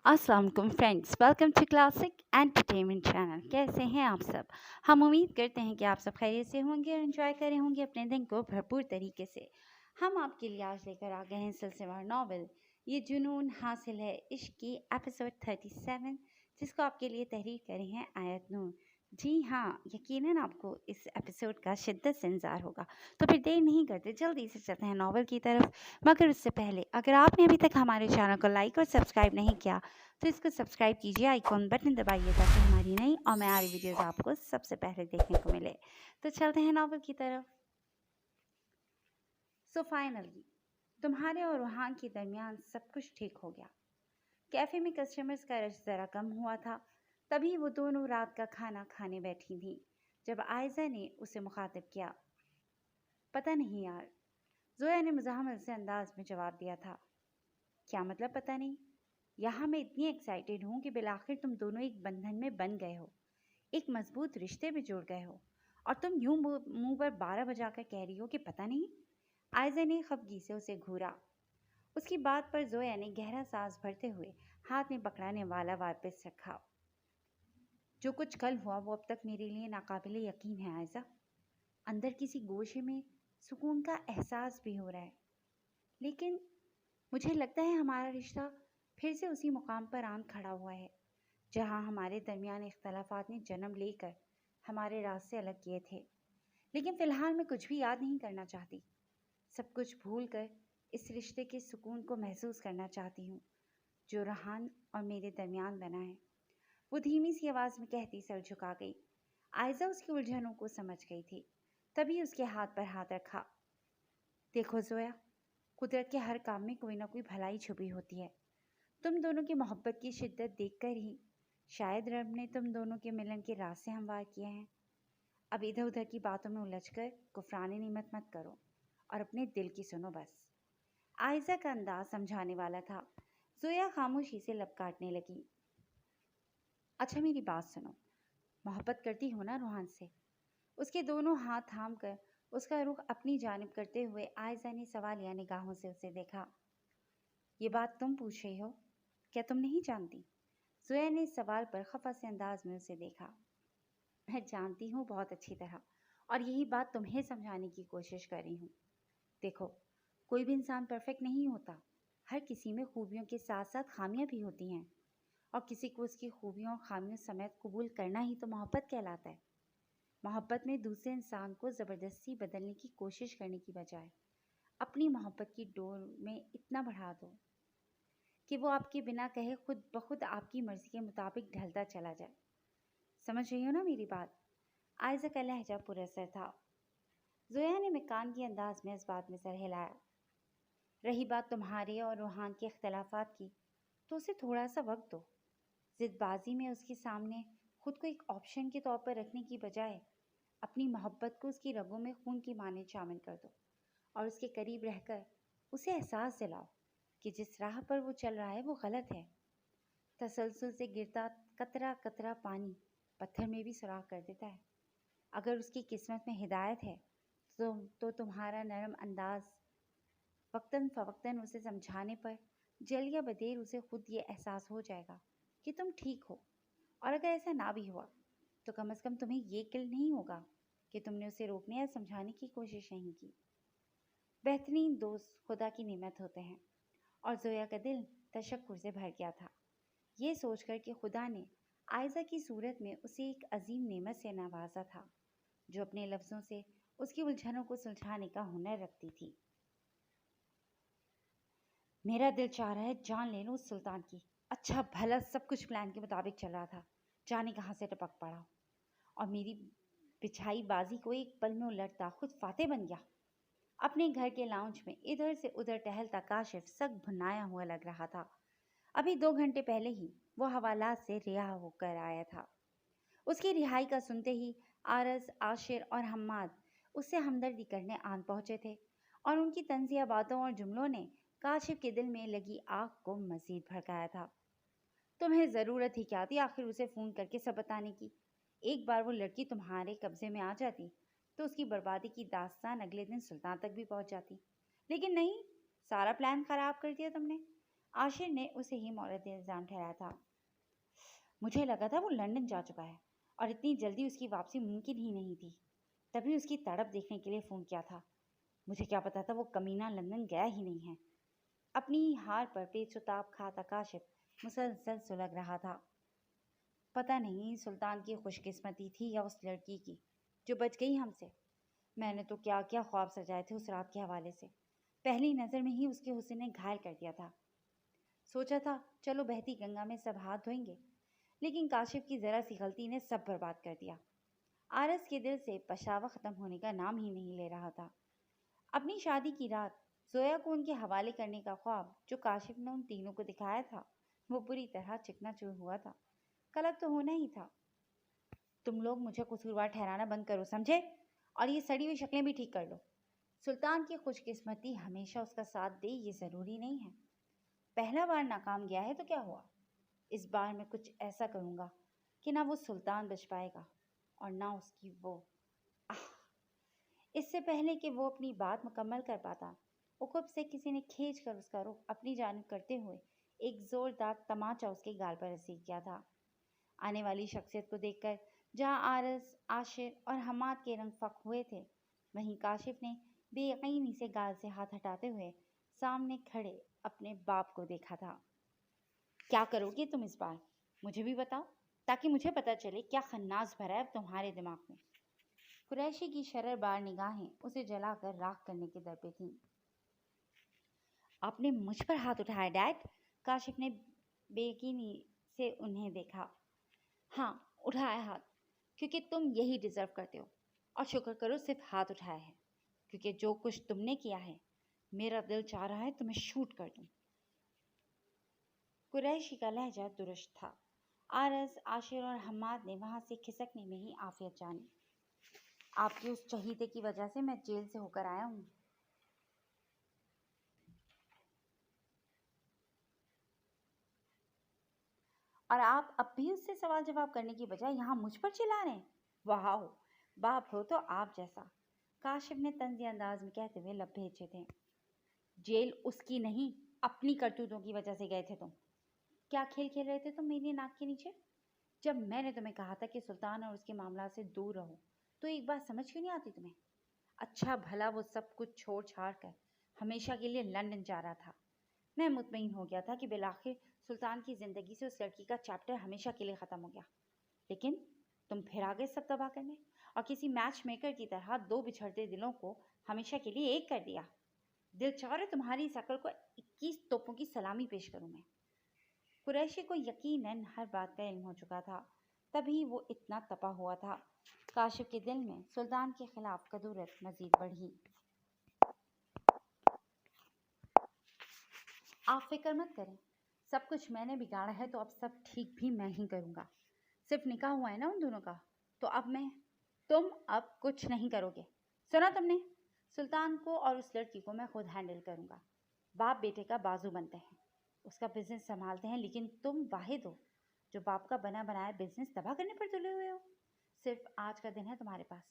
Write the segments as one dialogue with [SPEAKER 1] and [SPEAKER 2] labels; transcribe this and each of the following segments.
[SPEAKER 1] अस्सलाम वालेकुम friends, welcome to classic entertainment channel. कैसे हैं आप सब? हम उम्मीद करते हैं कि आप सब खैरियत से होंगे और एंजॉय कर रहे होंगे अपने दिन को भरपूर तरीके से। हम आपके लिए आज लेकर आ गए हैं सिलसिलेवार नॉवल ये जुनून हासिल है इश्क की एपिसोड 37, जिसको आपके लिए तहरीर करे हैं आयत नूर। जी हाँ, यकीनन आपको इस एपिसोड का शिद्दत से इंतज़ार होगा। तो फिर देर नहीं करते, जल्दी से चलते हैं नॉवल की तरफ। मगर उससे पहले अगर आपने अभी तक हमारे चैनल को लाइक और सब्सक्राइब नहीं किया तो इसको सब्सक्राइब कीजिए, आइकॉन बटन दबाइए ताकि हमारी नई और नई वीडियोस आपको सबसे पहले देखने को मिले। तो चलते हैं नॉवल की तरफ। सो फाइनली तुम्हारे और रूहान के दरमियान सब कुछ ठीक हो गया। कैफे में कस्टमर्स का रश ज़रा कम हुआ था। तभी वो दोनों रात का खाना खाने बैठी थी जब आयजा ने उसे मुखातिब किया। पता नहीं यार, जोया ने मुज़ाहमत से अंदाज में जवाब दिया था। क्या मतलब पता नहीं? यहाँ मैं इतनी एक्साइटेड हूँ कि बिलाखिर तुम दोनों एक बंधन में बन गए हो, एक मजबूत रिश्ते में जुड़ गए हो, और तुम यूं मुंह पर 12 बजाकर कह रही हो कि पता नहीं। आयजा ने खफगी से उसे घूरा। उसकी बात पर जोया ने गहरा सांस भरते हुए हाथ में पकड़ाने वाला वापस रखा। जो कुछ कल हुआ वो अब तक मेरे लिए नाकाबिले यकीन है आयजा। अंदर किसी गोशे में सुकून का एहसास भी हो रहा है, लेकिन मुझे लगता है हमारा रिश्ता फिर से उसी मुकाम पर आन खड़ा हुआ है जहां हमारे दरमियान इख्तलाफात ने जन्म लेकर हमारे रास्ते अलग किए थे। लेकिन फ़िलहाल मैं कुछ भी याद नहीं करना चाहती। सब कुछ भूल कर इस रिश्ते के सुकून को महसूस करना चाहती हूँ जो रहान और मेरे दरमियान बना है। वो धीमी सी आवाज़ में कहती सर झुका गई। आयजा उसकी उलझनों को समझ गई थी, तभी उसके हाथ पर हाथ रखा। देखो जोया, कुदरत के हर काम में कोई ना कोई भलाई छुपी होती है। तुम दोनों की मोहब्बत की शिद्दत देखकर ही शायद रब ने तुम दोनों के मिलन के रास्ते हमवार किए हैं। अब इधर उधर की बातों में उलझकर कुफरानी निमत मत करो और अपने दिल की सुनो बस। आयजा का अंदाज समझाने वाला था। जोया खामोशी से लब काटने लगी। अच्छा मेरी बात सुनो, मोहब्बत करती हो ना रूहान से? उसके दोनों हाथ थाम कर उसका रुख अपनी जानिब करते हुए आयजा ने सवालिया निगाहों से उसे देखा। ये बात तुम पूछ रही हो, क्या तुम नहीं जानती? जोया ने इस सवाल पर खफा से अंदाज में उसे देखा। मैं जानती हूँ बहुत अच्छी तरह, और यही बात तुम्हें समझाने की कोशिश कर रही हूँ। देखो, कोई भी इंसान परफेक्ट नहीं होता। हर किसी में खूबियों के साथ साथ खामियां भी होती हैं, और किसी को उसकी खूबियों और खामियों समेत कबूल करना ही तो मोहब्बत कहलाता है। मोहब्बत में दूसरे इंसान को ज़बरदस्ती बदलने की कोशिश करने की बजाय अपनी मोहब्बत की डोर में इतना बढ़ा दो कि वो आपके बिना कहे खुद ब खुद आपकी मर्ज़ी के मुताबिक ढलता चला जाए। समझ रही हो ना मेरी बात? आयज़ा का लहजा पुरअसर था। ज़ोया ने मकान के अंदाज में इस बात में सर हिलाया। रही बात तुम्हारे और रूहान के इख्तलाफात की, तो उसे थोड़ा सा वक्त दो। ज़िदबाजी में उसके सामने खुद को एक ऑप्शन के तौर पर रखने की बजाय अपनी मोहब्बत को उसकी रगों में खून की माने शामिल कर दो, और उसके करीब रहकर उसे एहसास दिलाओ कि जिस राह पर वो चल रहा है वो गलत है। तसलसल से गिरता कतरा कतरा पानी पत्थर में भी सुराख कर देता है। अगर उसकी किस्मत में हिदायत है तो तुम्हारा नरम अंदाज वक्तन फ़वक्तन उसे समझाने पर जल या बदेर उसे खुद ये एहसास हो जाएगा कि तुम ठीक हो। और अगर ऐसा ना भी हुआ तो कम से कम तुम्हें ये गिल्ट नहीं होगा कि तुमने उसे रोकने या समझाने की कोशिश नहीं की। बेहतरीन दोस्त खुदा की नेमत होते हैं, और जोया का दिल तशक्कुर से भर गया था ये सोचकर कि खुदा ने आयजा की सूरत में उसे एक अजीम नेमत से नवाजा था जो अपने लफ्ज़ों से उसकी उलझनों को सुलझाने का हुनर रखती थी। मेरा दिल चाह रहा है जान ले लूं उस सुल्तान की। अच्छा भला सब कुछ प्लान के मुताबिक चल रहा था, जाने कहाँ से टपक पड़ा और मेरी बिछाई बाजी को एक पल में उलटता खुद फाते बन गया। अपने घर के लाउंज में इधर से उधर टहलता काशिफ सग भुनाया हुआ लग रहा था। अभी 2 घंटे पहले ही वो हवालात से रिहा होकर आया था। उसकी रिहाई का सुनते ही आरस, आशिर और हम्माद उससे हमदर्दी करने आन पहुंचे थे, और उनकी तंजिया बातों और जुमलों ने काशिफ के दिल में लगी आग को मजीद भड़काया था। तुम्हें ज़रूरत ही क्या थी आखिर उसे फ़ोन करके सब बताने की? एक बार वो लड़की तुम्हारे कब्ज़े में आ जाती तो उसकी बर्बादी की दास्तान अगले दिन सुल्तान तक भी पहुंच जाती। लेकिन नहीं, सारा प्लान ख़राब कर दिया तुमने। आशिर ने उसे ही मौलत इल्ज़ाम ठहराया था। मुझे लगा था वो लंदन जा चुका है और इतनी जल्दी उसकी वापसी मुमकिन ही नहीं थी। तभी उसकी तड़प देखने के लिए फ़ोन किया था। मुझे क्या पता था वो कमीना लंदन गया ही नहीं है। अपनी हार पर बेचुताब खाता काशिफ मुसलसल सुलग रहा था। पता नहीं सुल्तान की खुशकिस्मती थी या उस लड़की की जो बच गई हमसे। मैंने तो क्या क्या ख्वाब सजाए थे उस रात के हवाले से। पहली नज़र में ही उसके हुस्न ने घायल कर दिया था। सोचा था चलो बहती गंगा में सब हाथ धोएंगे, लेकिन काशिफ की ज़रा सी गलती ने सब बर्बाद कर दिया। आरस के दिल से पछतावा ख़त्म होने का नाम ही नहीं ले रहा था। अपनी शादी की रात जोया को उनके हवाले करने का ख्वाब जो काशिफ ने उन तीनों को दिखाया था, वो बुरी तरह चिकनाचूर हुआ था। कलक तो होना ही था। तुम लोग मुझे कसूरवार ठहराना बंद करो, समझे? और ये सड़ी हुई शक्लें भी ठीक कर लो। सुल्तान की खुशकिस्मती हमेशा उसका साथ दे ये ज़रूरी नहीं है। पहला बार नाकाम गया है तो क्या हुआ? इस बार मैं कुछ ऐसा करूँगा कि ना वो सुल्तान बच पाएगा और ना उसकी वो। आह! इससे पहले कि वो अपनी बात मुकम्मल कर पाता, उकुब से किसी ने खींच कर उसका रुख अपनी जानिब करते हुए एक ज़ोरदार तमाचा उसके गाल पर रसीद किया था। आने वाली शख्सियत को देखकर जहाँ आरस, आशिर और हमाद के रंग फक हुए थे, वहीं काशिफ ने बेयकीनी से गाल से हाथ हटाते हुए सामने खड़े अपने बाप को देखा था। क्या करोगे तुम इस बार? मुझे भी बताओ, ताकि मुझे पता चले क्या खन्नास भरा है अब तुम्हारे दिमाग में। कुरैशी की शररबार निगाहें उसे जलाकर राख करने के दर पे थीं। आपने मुझ पर हाथ उठाया डैड? काशिफ ने बेयकीनी से उन्हें देखा। हाँ, उठाया हाथ, क्योंकि तुम यही डिजर्व करते हो। और शुक्र करो सिर्फ हाथ उठाया है, क्योंकि जो कुछ तुमने किया है, मेरा दिल चाह रहा है तुम्हें शूट कर दूं। कुरैशी का लहजा दुरुस्त था। आरस, आशिर और हम्माद ने वहां से खिसकने में ही आफियत जानी। आपके उस चहीते की वजह से मैं जेल से होकर आया हूँ। और आप अब भी उससे सवाल जवाब करने की बजाय यहाँ मुझ पर चिल्ला रहे हैं। वाह, बाप हो तो आप जैसा, काशिफ ने तंज़ी अंदाज में कहते हुए लब भेजे थे। जेल उसकी नहीं, अपनी करतूतों की वजह से गए थे तुम। क्या खेल खेल रहे थे तुम मेरी नाक के नीचे? जब मैंने तुम्हें कहा था कि सुल्तान और उसके मामला से दूर रहो, तो एक बात समझ क्यों नहीं आती तुम्हें? अच्छा भला वो सब कुछ छोड़ छाड़ कर हमेशा के लिए लंदन जा रहा था। मैं मुतमईन हो गया था कि बिलाखिर सुल्तान की ज़िंदगी से उस लड़की का चैप्टर हमेशा के लिए ख़त्म हो गया। लेकिन तुम फिर आ गए सब तबाह करने और किसी मैच मेकर की तरह दो बिछड़ते दिलों को हमेशा के लिए एक कर दिया। दिल चाह रहे तुम्हारी इस अकल को 21 तोपों की सलामी पेश करूं मैं। कुरैशी को यकीनन हर बात का इल्म हो चुका था, तभी वो इतना तपा हुआ था। काशिफ के दिल में सुल्तान के खिलाफ कदूरत मजीद बढ़ी। आप फिक्र मत करें, सब कुछ मैंने बिगाड़ा है तो अब सब ठीक भी मैं ही करूँगा। सिर्फ निकाह हुआ है ना उन दोनों का, तो अब तुम अब कुछ नहीं करोगे। सुना तुमने? सुल्तान को और उस लड़की को मैं खुद हैंडल करूँगा। बाप बेटे का बाजू बनते हैं, उसका बिजनेस संभालते हैं, लेकिन तुम वाहिद हो जो बाप का बना बनाया बिजनेस तबाह करने पर तुले हुए हो। सिर्फ आज का दिन है तुम्हारे पास।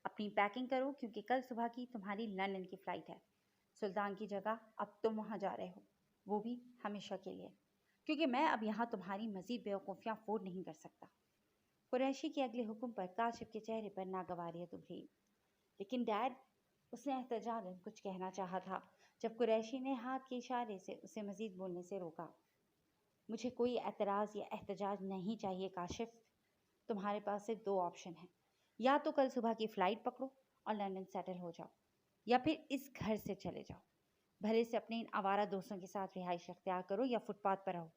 [SPEAKER 1] अपनी पैकिंग करो, क्योंकि कल सुबह की तुम्हारी लंदन की फ़्लाइट है। सुल्तान की जगह अब तुम वहाँ जा रहे हो, वो भी हमेशा के लिए, क्योंकि मैं अब यहाँ तुम्हारी मज़ीद बेवकूफ़ियाँ अफोर्ड नहीं कर सकता। कुरैशी के अगले हुक्म पर काशिफ के चेहरे पर नागवारियत उभरी। लेकिन डैड, उसने एहतजाजन कुछ कहना चाहा था, जब कुरैशी ने हाथ के इशारे से उसे मज़ीद बोलने से रोका। मुझे कोई एतराज़ या एहतजाज नहीं चाहिए काशिफ। तुम्हारे पास सिर्फ दो ऑप्शन हैं, या तो कल सुबह की फ़्लाइट पकड़ो और लंदन सेटल हो जाओ, या फिर इस घर से चले जाओ। भले से अपने इन आवारा दोस्तों के साथ रिहाइश अख्तियार करो या फुटपाथ पर रहो,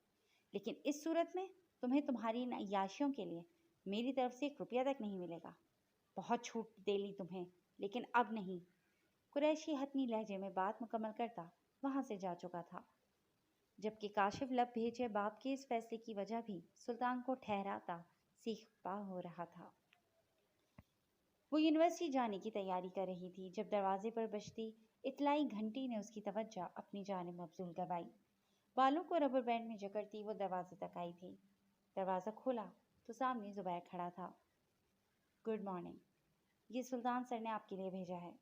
[SPEAKER 1] लेकिन इस सूरत में तुम्हें तुम्हारी इन अय्याशियों के लिए मेरी तरफ से 1 रुपया तक नहीं मिलेगा। बहुत छूट दे ली तुम्हें, लेकिन अब नहीं। कुरैशी हतमी लहजे में बात मुकम्मल करता वहाँ से जा चुका था, जबकि काशिफ लब भेजे बाप के इस फैसले की वजह भी सुल्तान को ठहराता सीखपा हो रहा था। वो यूनिवर्सिटी जाने की तैयारी कर रही थी जब दरवाजे पर बजती इतलाई घंटी ने उसकी तवज्जो अपनी जानिब मबजूल करवाई। बालों को रबर बैंड में जकड़ती वो दरवाजे तक आई थी। दरवाज़ा खोला तो सामने ज़ुबैर खड़ा था। गुड मॉर्निंग, ये सुल्तान सर ने आपके लिए भेजा है।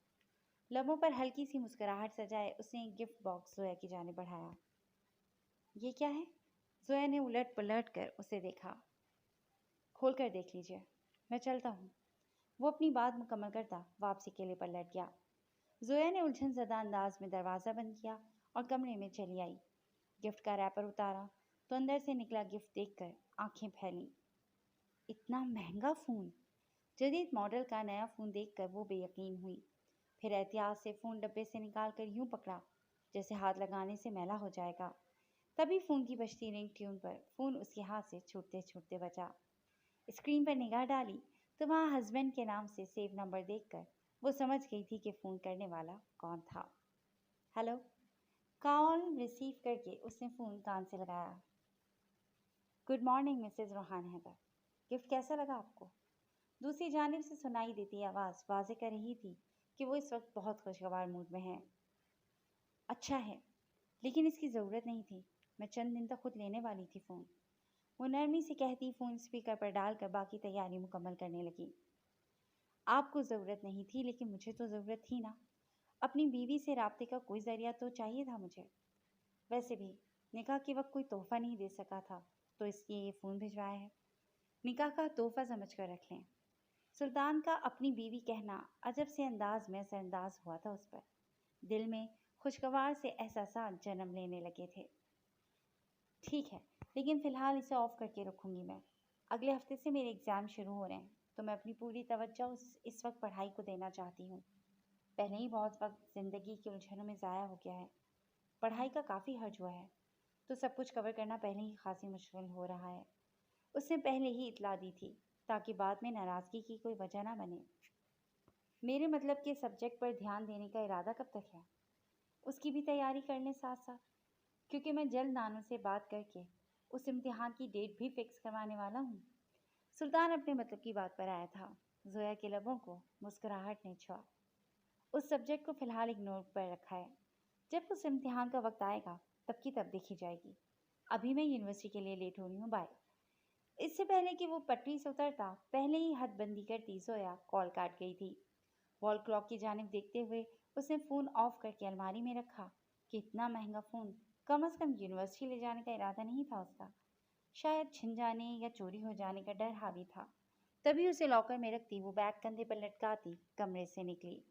[SPEAKER 1] लबों पर हल्की सी मुस्कुराहट सजाए उसने एक गिफ्ट बॉक्स ज़ोया की जानिब बढ़ाया। ये क्या है? जोया ने उलट पलट कर उसे देखा। खोल कर देख लीजिए, मैं चलता हूँ। वो अपनी बात मुकम्मल करता वापसी के लिए पलट गया। जोया ने उलझन ज़दा अंदाज में दरवाज़ा बंद किया और कमरे में चली आई। गिफ्ट का रैपर उतारा तो अंदर से निकला गिफ्ट देखकर आंखें फैलीं। इतना महंगा फ़ोन! जदीद मॉडल का नया फ़ोन देखकर वो बेयकीन हुई। फिर एहतियात से फ़ोन डब्बे से निकाल कर यूं पकड़ा जैसे हाथ लगाने से मैला हो जाएगा। तभी फ़ोन की बजती रिंग ट्यून पर फ़ोन उसके हाथ से छूटते छूटते बचा। स्क्रीन पर निगाह डाली तो वहाँ हस्बैंड के नाम से सेव नंबर देखकर वो समझ गई थी कि फ़ोन करने वाला कौन था। हेलो। कॉल रिसीव करके उसने फ़ोन कान से लगाया। Good morning Mrs Rohan Haider. Gift कैसा लगा आपको? दूसरी जानिब से सुनाई देती आवाज़ वाज़े कर रही थी कि वो इस वक्त बहुत खुशगवार मूड में है। अच्छा है, लेकिन इसकी ज़रूरत नहीं थी। मैं चंद दिन तक खुद लेने वाली थी फ़ोन। वो नरमी से कहती फ़ोन स्पीकर पर डालकर बाकी तैयारी मुकम्मल करने लगी। आपको ज़रूरत नहीं थी, लेकिन मुझे तो ज़रूरत थी ना। अपनी बीवी से राब्ते का कोई ज़रिया तो चाहिए था मुझे। वैसे भी निकाह के वक्त कोई तोहफ़ा नहीं दे सका था, तो इसलिए ये फ़ोन भिजवाया है। निकाह का तोहफ़ा समझ कर रख लें। सुल्तान का अपनी बीवी कहना अजब से अंदाज में असरअंदाज हुआ था उस पर। दिल में खुशगवार से एहसासात जन्म लेने लगे थे। ठीक है, लेकिन फ़िलहाल इसे ऑफ करके रखूँगी मैं। अगले हफ्ते से मेरे एग्ज़ाम शुरू हो रहे हैं, तो मैं अपनी पूरी तवज्जो इस वक्त पढ़ाई को देना चाहती हूँ। पहले ही बहुत वक्त ज़िंदगी की उलझनों में ज़ाया हो गया है। पढ़ाई का काफ़ी हर्ज हुआ है, तो सब कुछ कवर करना पहले ही खासी मुश्किल हो रहा है। उसने पहले ही इतला दी थी, ताकि बाद में नाराज़गी की कोई वजह ना बने। मेरे मतलब के सब्जेक्ट पर ध्यान देने का इरादा कब तक है? उसकी भी तैयारी कर लें साथ साथ, क्योंकि मैं जल्द नानू से बात करके उस इम्तिहान की डेट भी फिक्स करवाने वाला हूँ। सुल्तान अपने मतलब की बात पर आया था। जोया के लबों को मुस्कुराहट ने छुआ। उस सब्जेक्ट को फ़िलहाल इग्नोर पर रखा है। जब उस इम्तिहान का वक्त आएगा तब की तब देखी जाएगी। अभी मैं यूनिवर्सिटी के लिए लेट हो रही हूँ, बाय। इससे पहले कि वो पटरी से उतरता, पहले ही हदबंदी करती जोया कॉल काट गई थी। वॉल क्लॉक की जानिब देखते हुए उसने फ़ोन ऑफ करके अलमारी में रखा कि इतना महंगा फ़ोन कम से कम यूनिवर्सिटी ले जाने का इरादा नहीं था उसका। शायद छिन जाने या चोरी हो जाने का डर हावी था। तभी उसे लॉकर में रखती वो बैग कंधे पर लटकाती कमरे से निकली।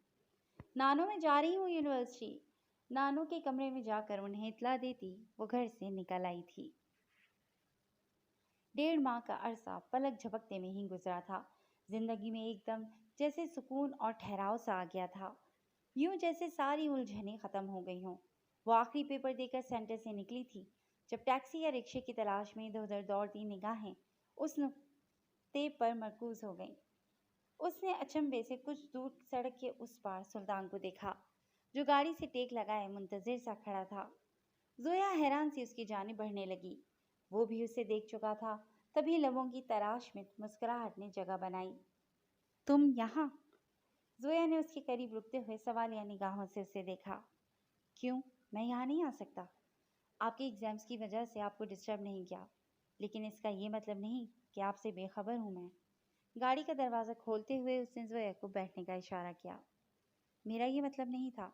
[SPEAKER 1] नानू मैं जा रही हूँ यूनिवर्सिटी। नानू के कमरे में जाकर उन्हें इतला देती वो घर से निकल आई थी। 1.5 माह का अरसा पलक झपकते में ही गुजरा था। जिंदगी में एकदम जैसे सुकून और ठहराव सा आ गया था, यूं जैसे सारी उलझनें खत्म हो गई हों। वो आखिरी पेपर देकर सेंटर से निकली थी जब टैक्सी या रिक्शे की तलाश में इधर उधर दौड़ती निगाहें उस नुक्ते पर मरकूज हो गईं। उसने अचंभे से कुछ दूर सड़क के उस पार सुल्तान को देखा, जो गाड़ी से टेक लगाए मुंतजिर सा खड़ा था। जोया हैरान सी उसकी जानिब बढ़ने लगी। वो भी उसे देख चुका था। तभी लबों की तराश में मुस्कुराहट ने जगह बनाई। तुम यहाँ? जोया ने उसके करीब रुकते हुए सवालिया निगाहों से उसे देखा। क्यों, मैं यहाँ नहीं आ सकता? आपके एग्जाम्स की वजह से आपको डिस्टर्ब नहीं किया, लेकिन इसका ये मतलब नहीं कि आपसे बेखबर हूँ मैं। गाड़ी का दरवाज़ा खोलते हुए उसने जोया को बैठने का इशारा किया। मेरा ये मतलब नहीं था,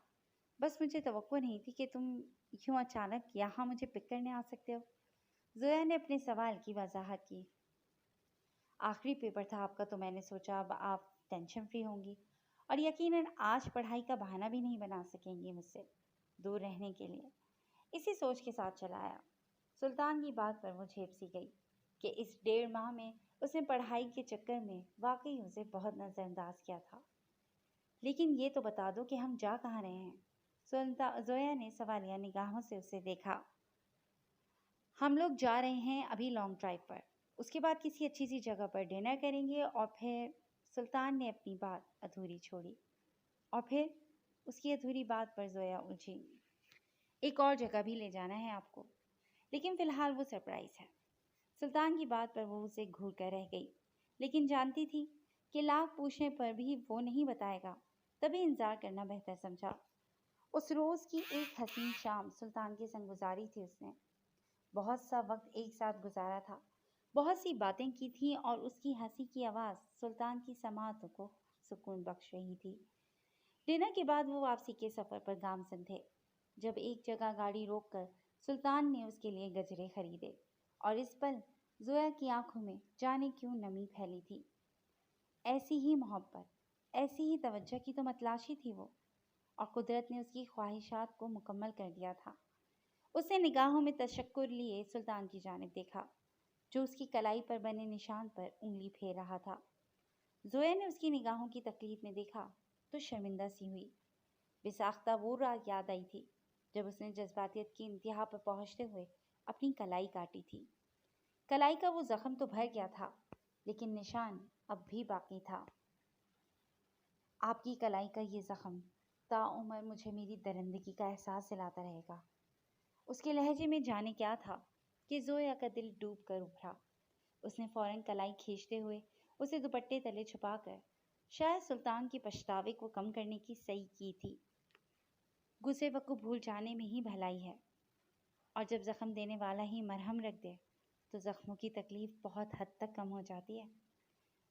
[SPEAKER 1] बस मुझे तवक्को नहीं थी कि तुम यूं अचानक यहाँ मुझे पिक करने आ सकते हो। जोया ने अपने सवाल की वजाहत की। आखिरी पेपर था आपका, तो मैंने सोचा अब आप टेंशन फ्री होंगी और यकीनन आज पढ़ाई का बहाना भी नहीं बना सकेंगी मुझसे दूर रहने के लिए। इसी सोच के साथ चला आया। सुल्तान की बात पर वो झेप सी गई कि इस 1.5 माह में उसने पढ़ाई के चक्कर में वाकई उसे बहुत नज़रअंदाज किया था। लेकिन ये तो बता दो कि हम जा कहाँ रहे हैं? जोया ने सवालिया निगाहों से उसे देखा। हम लोग जा रहे हैं अभी लॉन्ग ड्राइव पर, उसके बाद किसी अच्छी सी जगह पर डिनर करेंगे और फिर। सुल्तान ने अपनी बात अधूरी छोड़ी। और फिर उसकी अधूरी बात पर जोया उलझी। एक और जगह भी ले जाना है आपको, लेकिन फ़िलहाल वो सरप्राइज़ है। सुल्तान की बात पर वो उसे घूर कर रह गई, लेकिन जानती थी कि लाख पूछने पर भी वो नहीं बताएगा। तभी इंतज़ार करना बेहतर समझा। उस रोज़ की एक हसीन शाम सुल्तान के संग गुजारी थी उसने। बहुत सा वक्त एक साथ गुजारा था, बहुत सी बातें की थीं और उसकी हंसी की आवाज़ सुल्तान की समाअतों को सुकून बख्श रही थी। डिनर के बाद वो वापसी के सफ़र पर गामज़न थे। जब एक जगह गाड़ी रोककर سلطان نے اس کے لیے گجرے خریدے اور اس پل زویا کی آنکھوں میں جانے کیوں نمی پھیلی تھی۔ ایسی ہی محبت، ایسی ہی توجہ کی تو متلاشی تھی وہ، اور قدرت نے اس کی خواہشات کو مکمل کر دیا تھا۔ اس نے نگاہوں میں تشکر لیے سلطان کی جانب دیکھا، جو اس کی کلائی پر بنے نشان پر انگلی پھیر رہا تھا۔ زویا نے اس کی نگاہوں کی تقلید میں دیکھا تو شرمندہ سی ہوئی۔ بساختہ وہ رات یاد آئی تھی جب اس نے جذباتیت کی انتہا پر پہنچتے ہوئے اپنی کلائی کاٹی تھی۔ کلائی کا وہ زخم تو بھر گیا تھا، لیکن نشان اب بھی باقی تھا۔ آپ کی کلائی کا یہ زخم تاعمر مجھے میری درندگی کا احساس دلاتا رہے گا۔ اس کے لہجے میں جانے کیا تھا کہ زویا کا دل ڈوب کر ابھرا۔ اس نے فوراً کلائی کھینچتے ہوئے اسے دوپٹے تلے چھپا کر شاید سلطان کی پچھتاوے کو کم کرنے کی صحیح کی تھی۔ غصے کو بھول جانے میں ہی بھلائی ہے، اور جب زخم دینے والا ہی مرہم رکھ دے تو زخموں کی تکلیف بہت حد تک کم ہو جاتی ہے،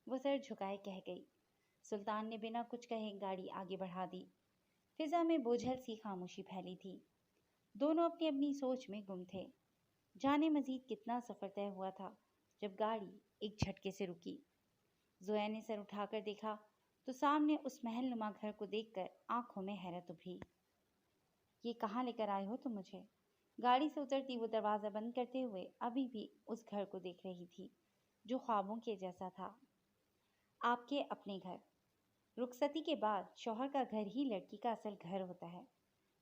[SPEAKER 1] وہ سر جھکائے کہہ گئی۔ سلطان نے بنا کچھ کہے گاڑی آگے بڑھا دی۔ فضا میں بوجھل سی خاموشی پھیلی تھی۔ دونوں اپنی اپنی سوچ میں گم تھے۔ جانے مزید کتنا سفر طے ہوا تھا جب گاڑی ایک جھٹکے سے رکی۔ زویا نے سر اٹھا کر دیکھا تو سامنے اس محل نما گھر کو دیکھ کر آنکھوں میں حیرت ابھری۔ یہ کہاں لے کر آئے ہو تم مجھے؟ گاڑی سے اترتی وہ دروازہ بند کرتے ہوئے ابھی بھی اس گھر کو دیکھ رہی تھی جو خوابوں کے جیسا تھا۔ آپ کے اپنے گھر۔ رخصتی کے بعد شوہر کا گھر ہی لڑکی کا اصل گھر ہوتا ہے،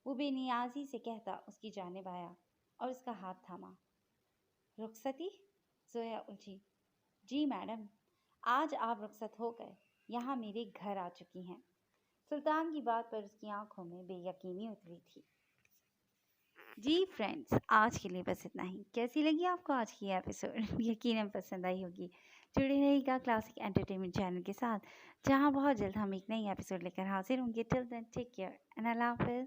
[SPEAKER 1] وہ بے نیازی سے کہتا اس کی جانب آیا اور اس کا ہاتھ تھاما۔ رخصتی؟ زویا الجھی۔ جی میڈم، آج آپ رخصت ہو کر یہاں میرے گھر آ چکی ہیں۔ سلطان کی بات پر اس کی آنکھوں میں بے یقینی اتری تھی۔ جی فرینڈز، آج کے لیے بس اتنا ہی۔ کیسی لگی آپ کو آج کی ایپیسوڈ؟ یقیناً پسند آئی ہوگی۔ جڑے رہے گا کلاسک انٹرٹینمنٹ چینل کے ساتھ، جہاں بہت جلد ہم ایک نئی ایپیسوڈ لے کر حاضر ہوں گے۔ ٹل دین ٹیک کیئر اینڈ اللہ حافظ۔